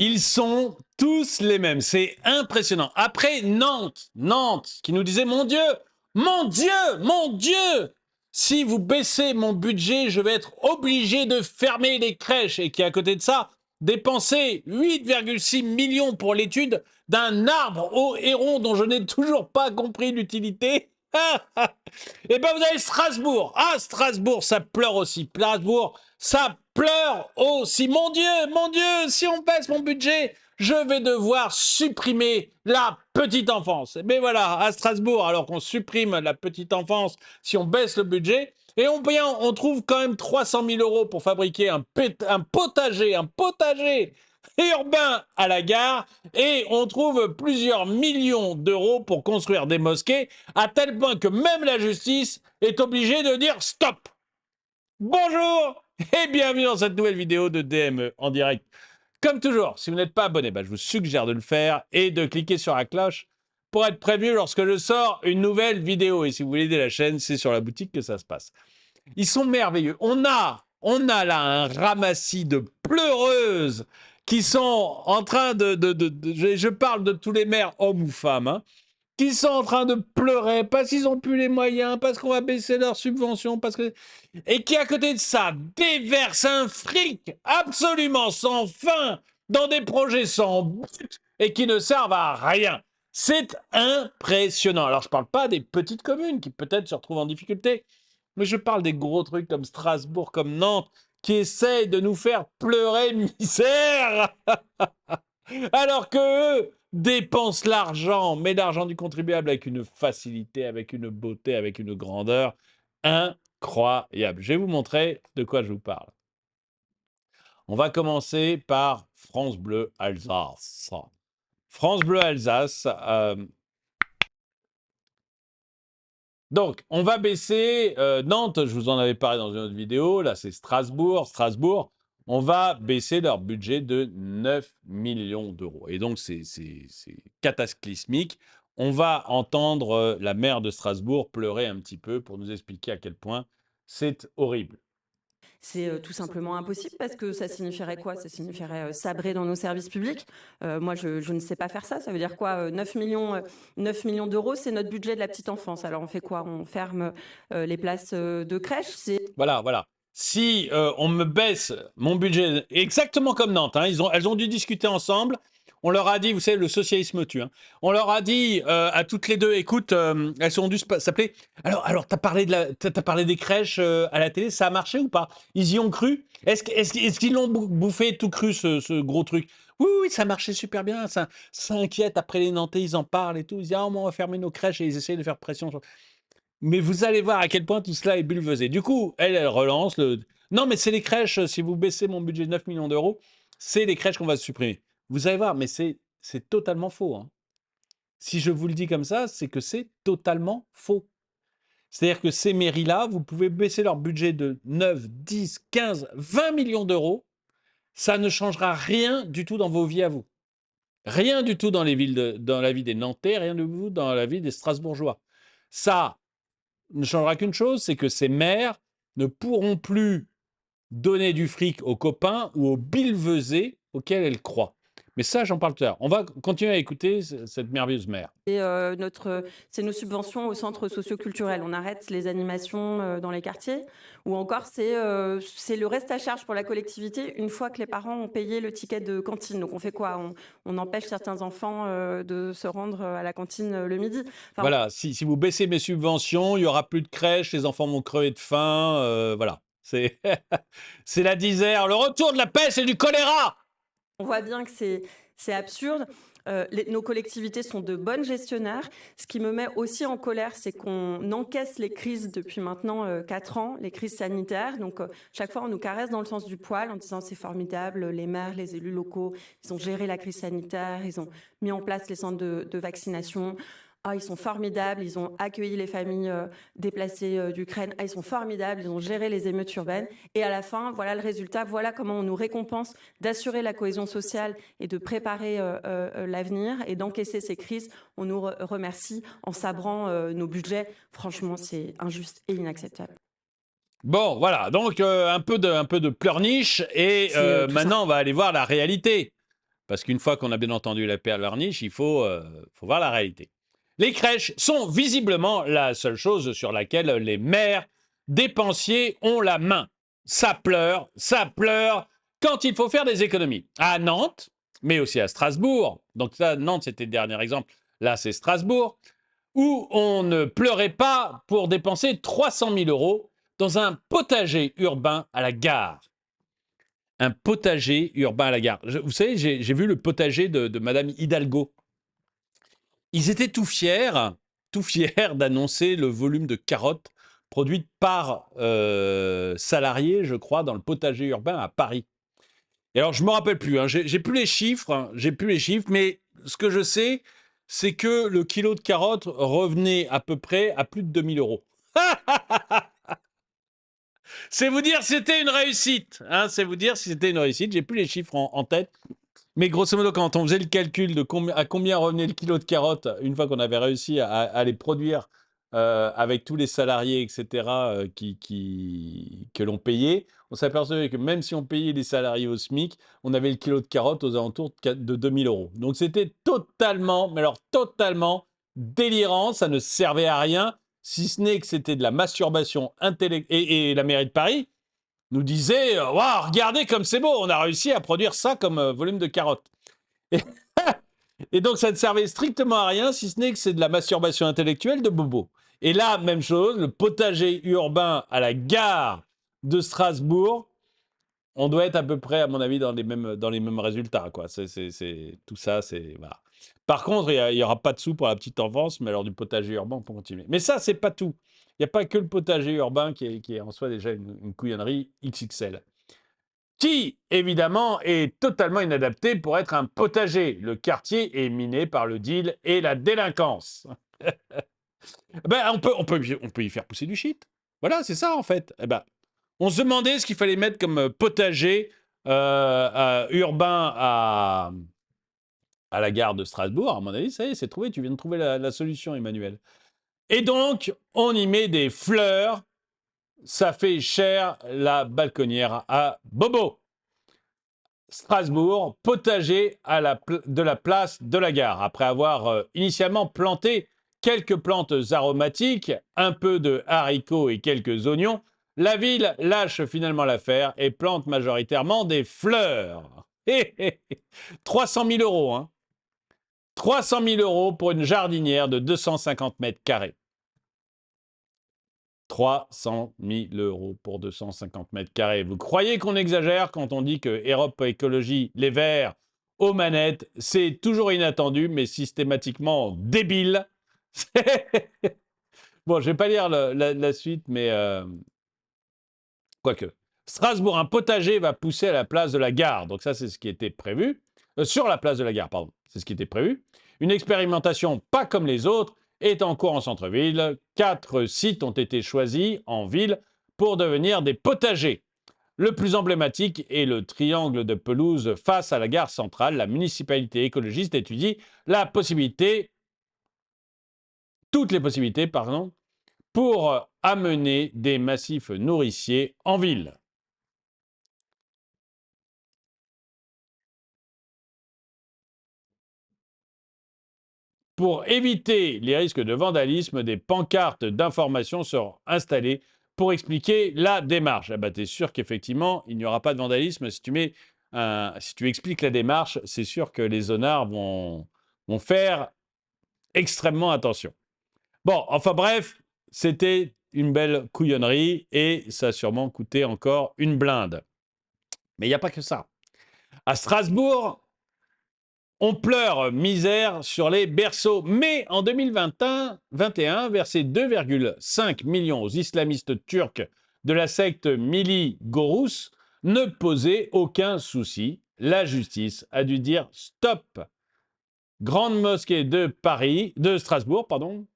Ils sont tous les mêmes. C'est impressionnant. Après, Nantes, qui nous disait, mon Dieu, mon Dieu, mon Dieu, si vous baissez mon budget, je vais être obligé de fermer les crèches. Et qui, à côté de ça, dépenser 8,6 millions pour l'étude d'un arbre au héron dont je n'ai toujours pas compris l'utilité. Et ben vous avez Strasbourg. Ah, Strasbourg, ça pleure aussi. Strasbourg, ça pleure aussi. Mon Dieu, si on baisse mon budget, je vais devoir supprimer la petite enfance. Mais voilà, à Strasbourg, alors qu'on supprime la petite enfance, si on baisse le budget, et on trouve quand même 300 000 euros pour fabriquer un potager urbain à la gare, et on trouve plusieurs millions d'euros pour construire des mosquées, à tel point que même la justice est obligée de dire stop. Bonjour et bienvenue dans cette nouvelle vidéo de DME en direct. Comme toujours, si vous n'êtes pas abonné, je vous suggère de le faire et de cliquer sur la cloche pour être prévenu lorsque je sors une nouvelle vidéo. Et si vous voulez aider la chaîne, c'est sur la boutique que ça se passe. Ils sont merveilleux. On a là un ramassis de pleureuses qui sont en train je parle de tous les maires, hommes ou femmes, hein, qui sont en train de pleurer parce qu'ils n'ont plus les moyens, parce qu'on va baisser leurs subventions, et qui, à côté de ça, déversent un fric absolument sans fin dans des projets sans but et qui ne servent à rien. C'est impressionnant. Alors, je ne parle pas des petites communes qui peut-être se retrouvent en difficulté, mais je parle des gros trucs comme Strasbourg, comme Nantes, qui essayent de nous faire pleurer misère. Alors que eux dépensent l'argent, mais l'argent du contribuable avec une facilité, avec une beauté, avec une grandeur incroyable. Je vais vous montrer de quoi je vous parle. On va commencer par France Bleu Alsace. France Bleu Alsace. Donc, on va baisser Nantes, je vous en avais parlé dans une autre vidéo. Là, c'est Strasbourg. Strasbourg, on va baisser leur budget de 9 millions d'euros. Et donc, c'est cataclysmique. On va entendre la maire de Strasbourg pleurer un petit peu pour nous expliquer à quel point c'est horrible. C'est tout simplement impossible parce que ça signifierait quoi? Ça signifierait sabrer dans nos services publics. Moi, je ne sais pas faire ça. Ça veut dire quoi? 9 millions d'euros, c'est notre budget de la petite enfance. Alors, on fait quoi? On ferme les places de crèche. Voilà. Si on me baisse mon budget, exactement comme Nantes, hein, elles ont dû discuter ensemble. On leur a dit, vous savez, le socialisme tue. Hein. On leur a dit à toutes les deux, écoute, elles ont dû s'appeler. Alors, t'as parlé des crèches à la télé, ça a marché ou pas? Ils y ont cru? Est-ce qu'ils l'ont bouffé tout cru, ce gros truc? Oui, ça marchait super bien. Ça inquiète. Après les Nantais, ils en parlent et tout. Ils disent, ah, on va fermer nos crèches et ils essayent de faire pression sur. Mais vous allez voir à quel point tout cela est bulvesé. Du coup, elle relance le. Non, mais c'est les crèches, si vous baissez mon budget de 9 millions d'euros, c'est les crèches qu'on va supprimer. Vous allez voir, mais c'est totalement faux. Hein. Si je vous le dis comme ça, c'est que c'est totalement faux. C'est-à-dire que ces mairies-là, vous pouvez baisser leur budget de 9, 10, 15, 20 millions d'euros. Ça ne changera rien du tout dans vos vies à vous. Rien du tout dans dans la vie des Nantais, rien du tout dans la vie des Strasbourgeois. Ça ne changera qu'une chose, c'est que ces maires ne pourront plus donner du fric aux copains ou aux billevesées auxquels elles croient. Mais ça, j'en parle tout à l'heure. On va continuer à écouter cette merveilleuse mère. C'est nos subventions aux centres socioculturels. On arrête les animations dans les quartiers. Ou encore, c'est le reste à charge pour la collectivité une fois que les parents ont payé le ticket de cantine. Donc, on fait quoi? On empêche certains enfants de se rendre à la cantine le midi. Enfin, voilà, si vous baissez mes subventions, il n'y aura plus de crèches, les enfants vont crever de faim. Voilà. C'est la disère, le retour de la peste et du choléra. on voit bien que c'est absurde. Nos collectivités sont de bonnes gestionnaires. Ce qui me met aussi en colère, c'est qu'on encaisse les crises depuis maintenant 4 ans, les crises sanitaires. Donc, chaque fois, on nous caresse dans le sens du poil en disant c'est formidable, les maires, les élus locaux, ils ont géré la crise sanitaire, ils ont mis en place les centres de vaccination. Ah, ils sont formidables, ils ont accueilli les familles déplacées d'Ukraine. Ah, ils sont formidables, ils ont géré les émeutes urbaines. Et à la fin, voilà le résultat, voilà comment on nous récompense d'assurer la cohésion sociale et de préparer l'avenir et d'encaisser ces crises. On nous remercie en sabrant nos budgets. Franchement, c'est injuste et inacceptable. Bon, voilà, donc un peu de pleurniche et maintenant on va aller voir la réalité. Parce qu'une fois qu'on a bien entendu la perle larniche, il faut voir la réalité. Les crèches sont visiblement la seule chose sur laquelle les maires dépensiers ont la main. Ça pleure quand il faut faire des économies. À Nantes, mais aussi à Strasbourg, donc ça, Nantes c'était le dernier exemple, là c'est Strasbourg, où on ne pleurait pas pour dépenser 300 000 euros dans un potager urbain à la gare. Un potager urbain à la gare. Vous savez, j'ai vu le potager de Madame Hidalgo. Ils étaient tout fiers d'annoncer le volume de carottes produites par salarié, je crois, dans le potager urbain à Paris. Et alors, je me rappelle plus, hein, j'ai plus les chiffres, mais ce que je sais, c'est que le kilo de carottes revenait à peu près à plus de 2000 euros. C'est vous dire si c'était une réussite. Hein, c'est vous dire si c'était une réussite. J'ai plus les chiffres en tête. Mais grosso modo, quand on faisait le calcul de à combien revenait le kilo de carottes, une fois qu'on avait réussi à les produire avec tous les salariés, etc., que l'on payait, on s'apercevait que même si on payait les salariés au SMIC, on avait le kilo de carottes aux alentours de 2000 euros. Donc c'était totalement, mais alors totalement délirant, ça ne servait à rien, si ce n'est que c'était de la masturbation intellectuelle. Et la mairie de Paris nous disait waouh, regardez comme c'est beau, on a réussi à produire ça comme volume de carottes. Et, et donc ça ne servait strictement à rien, si ce n'est que c'est de la masturbation intellectuelle de bobo. Et là, même chose, le potager urbain à la gare de Strasbourg, on doit être à peu près, à mon avis, dans les mêmes résultats, quoi. Tout ça, c'est voilà. Par contre, il n'y aura pas de sous pour la petite enfance, mais alors du potager urbain, on peut continuer. Mais ça, c'est pas tout. Il n'y a pas que le potager urbain qui est en soi déjà une couillonnerie XXL. Qui, évidemment, est totalement inadapté pour être un potager. Le quartier est miné par le deal et la délinquance. Ben, on peut y faire pousser du shit. Voilà, c'est ça, en fait. Eh ben, on se demandait ce qu'il fallait mettre comme potager urbain à la gare de Strasbourg. À mon avis, ça y est, c'est trouvé. Tu viens de trouver la solution, Emmanuel. Et donc, on y met des fleurs. Ça fait cher la balconnière à Bobo. Strasbourg, potager de la place de la gare. Après avoir initialement planté quelques plantes aromatiques, un peu de haricots et quelques oignons, la ville lâche finalement l'affaire et plante majoritairement des fleurs. 300 000 euros, hein. 300 000 euros pour une jardinière de 250 mètres carrés. 300 000 euros pour 250 mètres carrés. Vous croyez qu'on exagère quand on dit que Europe Écologie Les Verts aux manettes, c'est toujours inattendu, mais systématiquement débile. Bon, je ne vais pas lire la suite, mais quoique. Strasbourg, un potager va pousser à la place de la gare. Donc ça, c'est ce qui était prévu. Sur la place de la gare, pardon. C'est ce qui était prévu. Une expérimentation pas comme les autres est en cours en centre-ville. 4 sites ont été choisis en ville pour devenir des potagers. Le plus emblématique est le triangle de pelouse face à la gare centrale. La municipalité écologiste étudie toutes les possibilités, pour amener des massifs nourriciers en ville. Pour éviter les risques de vandalisme, des pancartes d'information seront installées pour expliquer la démarche. Ah bah, t'es sûr qu'effectivement, il n'y aura pas de vandalisme. Si tu expliques la démarche, c'est sûr que les zonards vont faire extrêmement attention. Bon, enfin bref, c'était une belle couillonnerie et ça a sûrement coûté encore une blinde. Mais il n'y a pas que ça. À Strasbourg, on pleure misère sur les berceaux, mais en 2021, verser 2,5 millions aux islamistes turcs de la secte Mili Gorus ne posait aucun souci. La justice a dû dire stop. Grande mosquée de Strasbourg, pardon.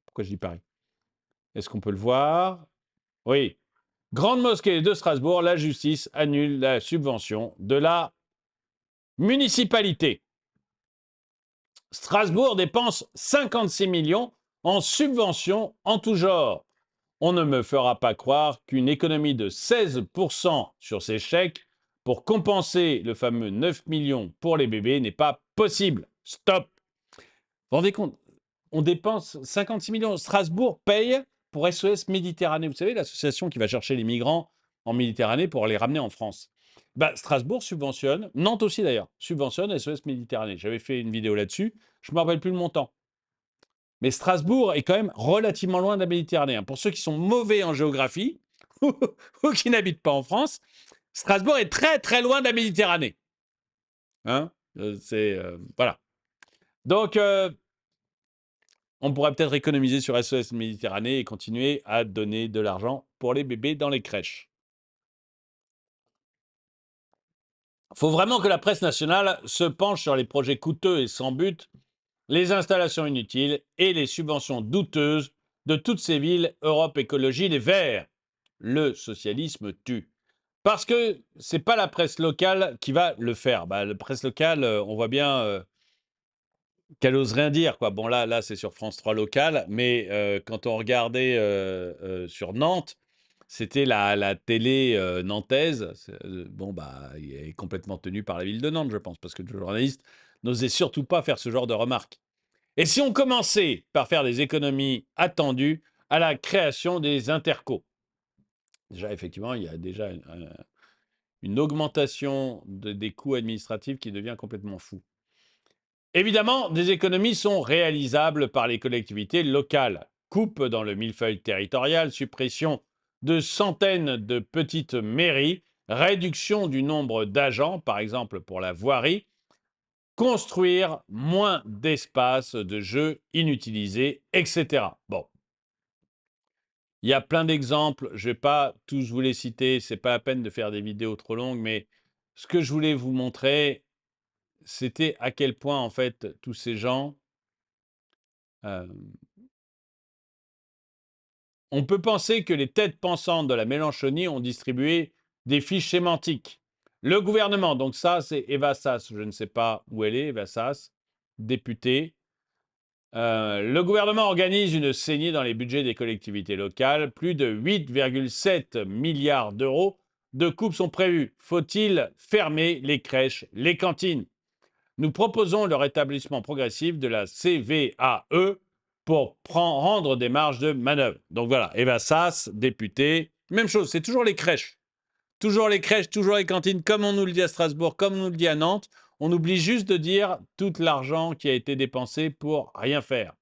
Pourquoi je dis Paris? Est-ce qu'on peut le voir? Oui. Grande mosquée de Strasbourg, la justice annule la subvention de la municipalité. Strasbourg dépense 56 millions en subventions en tout genre. On ne me fera pas croire qu'une économie de 16% sur ces chèques pour compenser le fameux 9 millions pour les bébés n'est pas possible. Stop. Vous vous rendez compte? On dépense 56 millions. Strasbourg paye pour SOS Méditerranée. Vous savez, l'association qui va chercher les migrants en Méditerranée pour les ramener en France. Bah, Strasbourg subventionne, Nantes aussi d'ailleurs, subventionne SOS Méditerranée. J'avais fait une vidéo là-dessus, je ne me rappelle plus le montant. Mais Strasbourg est quand même relativement loin de la Méditerranée, hein. Pour ceux qui sont mauvais en géographie ou qui n'habitent pas en France, Strasbourg est très très loin de la Méditerranée. Hein. Voilà. Donc, on pourrait peut-être économiser sur SOS Méditerranée et continuer à donner de l'argent pour les bébés dans les crèches. Il faut vraiment que la presse nationale se penche sur les projets coûteux et sans but, les installations inutiles et les subventions douteuses de toutes ces villes Europe Écologie Les Verts. Le socialisme tue. Parce que c'est pas la presse locale qui va le faire. Bah, la presse locale, on voit bien qu'elle ose rien dire, quoi. Bon, là c'est sur France 3 local, mais quand on regardait sur Nantes, c'était la télé nantaise. Bon, bah, il est complètement tenu par la ville de Nantes, je pense, parce que le journaliste n'osait surtout pas faire ce genre de remarques. Et si on commençait par faire des économies attendues à la création des intercos? Déjà, effectivement, il y a déjà une augmentation des coûts administratifs qui devient complètement fou. Évidemment, des économies sont réalisables par les collectivités locales. Coupe dans le millefeuille territorial, suppression de centaines de petites mairies, réduction du nombre d'agents, par exemple pour la voirie, construire moins d'espaces de jeux inutilisés, etc. Bon, il y a plein d'exemples, je ne vais pas tous vous les citer, ce n'est pas la peine de faire des vidéos trop longues, mais ce que je voulais vous montrer, c'était à quel point, en fait, tous ces gens, on peut penser que les têtes pensantes de la Mélenchonie ont distribué des fiches sémantiques. Le gouvernement, donc ça, c'est Eva Sass, je ne sais pas où elle est, Eva Sass, députée. Le gouvernement organise une saignée dans les budgets des collectivités locales. Plus de 8,7 milliards d'euros de coupes sont prévus. Faut-il fermer les crèches, les cantines? Nous proposons le rétablissement progressif de la CVAE pour rendre des marges de manœuvre. Donc voilà, Eva Sass, députée, même chose, c'est toujours les crèches. Toujours les crèches, toujours les cantines, comme on nous le dit à Strasbourg, comme on nous le dit à Nantes. On oublie juste de dire tout l'argent qui a été dépensé pour rien faire.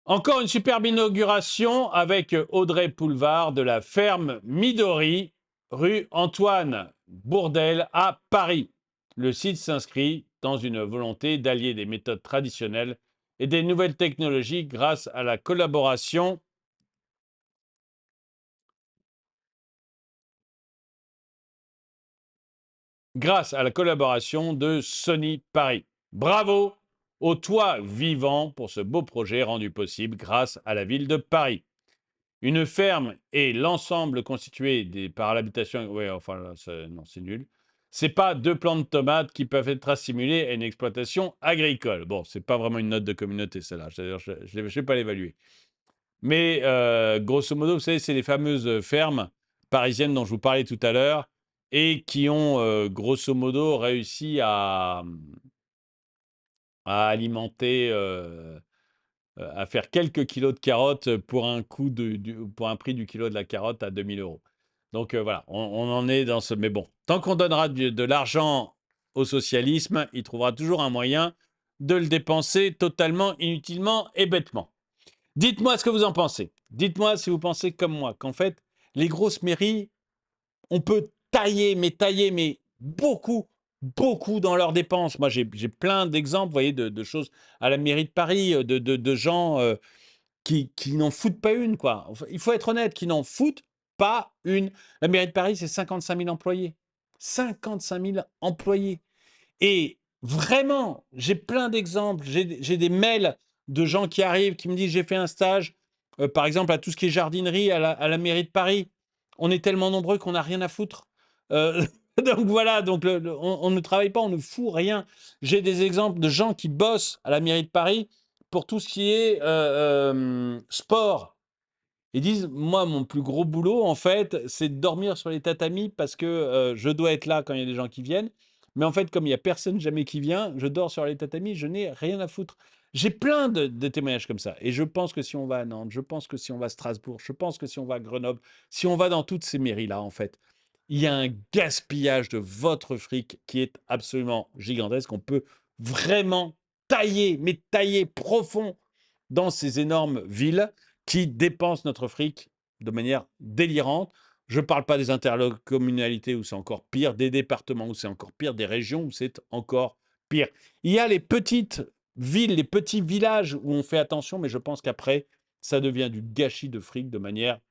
Encore une superbe inauguration avec Audrey Poulevard de la ferme Midori, rue Antoine Bourdelle à Paris. Le site s'inscrit dans une volonté d'allier des méthodes traditionnelles et des nouvelles technologies grâce à la collaboration de Sony Paris. Bravo au Toit Vivant pour ce beau projet rendu possible grâce à la ville de Paris. Une ferme et l'ensemble constitué par l'habitation. Ouais, enfin, là, non, c'est nul. C'est pas 2 plants de tomates qui peuvent être assimilés à une exploitation agricole. Bon, c'est pas vraiment une note de communauté, celle-là. Je ne vais pas l'évaluer. Mais grosso modo, vous savez, c'est les fameuses fermes parisiennes dont je vous parlais tout à l'heure et qui ont grosso modo réussi à alimenter, à faire quelques kilos de carottes pour un prix du kilo de la carotte à 2 000 €. Donc voilà, on en est dans ce... Mais bon, tant qu'on donnera de l'argent au socialisme, il trouvera toujours un moyen de le dépenser totalement, inutilement et bêtement. Dites-moi ce que vous en pensez. Dites-moi si vous pensez comme moi, qu'en fait, les grosses mairies, on peut tailler, mais beaucoup, beaucoup dans leurs dépenses. Moi, j'ai plein d'exemples, vous voyez, de choses à la mairie de Paris, de gens qui n'en foutent pas une, quoi. Enfin, il faut être honnête, qui n'en foutent pas une. La mairie de Paris, c'est 55 000 employés. 55 000 employés. Et vraiment, j'ai plein d'exemples. J'ai des mails de gens qui arrivent, qui me disent, j'ai fait un stage, par exemple, à tout ce qui est jardinerie à la mairie de Paris. On est tellement nombreux qu'on n'a rien à foutre. Euh, donc voilà, donc on ne travaille pas, on ne fout rien. J'ai des exemples de gens qui bossent à la mairie de Paris pour tout ce qui est sport. Ils disent: «Moi, mon plus gros boulot, en fait, c'est de dormir sur les tatamis parce que, je dois être là quand il y a des gens qui viennent. Mais en fait, comme il y a personne jamais qui vient, je dors sur les tatamis, je n'ai rien à foutre». J'ai plein de témoignages comme ça et je pense que si on va à Nantes, je pense que si on va à Strasbourg, je pense que si on va à Grenoble, si on va dans toutes ces mairies-là, en fait, il y a un gaspillage de votre fric qui est absolument gigantesque. On peut vraiment tailler, mais tailler profond dans ces énormes villes qui dépensent notre fric de manière délirante. Je ne parle pas des intercommunalités où c'est encore pire, des départements où c'est encore pire, des régions où c'est encore pire. Il y a les petites villes, les petits villages où on fait attention, mais je pense qu'après, ça devient du gâchis de fric de manière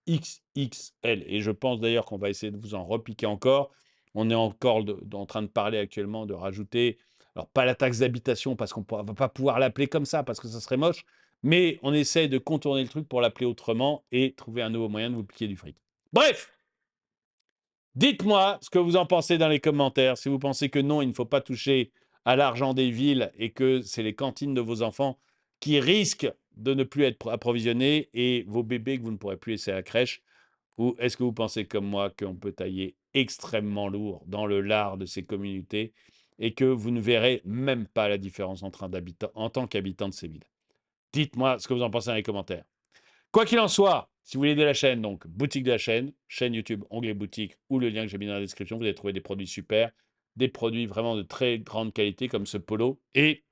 XXL. Et je pense d'ailleurs qu'on va essayer de vous en repiquer encore. On est encore en train de parler actuellement de rajouter, alors pas la taxe d'habitation parce qu'on ne va pas pouvoir l'appeler comme ça parce que ça serait moche, mais on essaie de contourner le truc pour l'appeler autrement et trouver un nouveau moyen de vous piquer du fric. Bref, dites-moi ce que vous en pensez dans les commentaires. Si vous pensez que non, il ne faut pas toucher à l'argent des villes et que c'est les cantines de vos enfants qui risquent de ne plus être approvisionnées et vos bébés que vous ne pourrez plus laisser à la crèche. Ou est-ce que vous pensez comme moi qu'on peut tailler extrêmement lourd dans le lard de ces communautés et que vous ne verrez même pas la différence en tant qu'habitant de ces villes? Dites-moi ce que vous en pensez dans les commentaires. Quoi qu'il en soit, si vous voulez aider la chaîne, donc boutique de la chaîne, chaîne YouTube, onglet boutique ou le lien que j'ai mis dans la description, vous allez trouver des produits super, des produits vraiment de très grande qualité comme ce polo et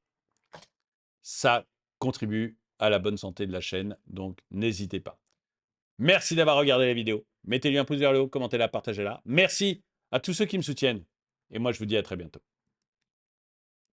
ça contribue à la bonne santé de la chaîne, donc n'hésitez pas. Merci d'avoir regardé la vidéo. Mettez-lui un pouce vers le haut, commentez-la, partagez-la. Merci à tous ceux qui me soutiennent. Et moi, je vous dis à très bientôt.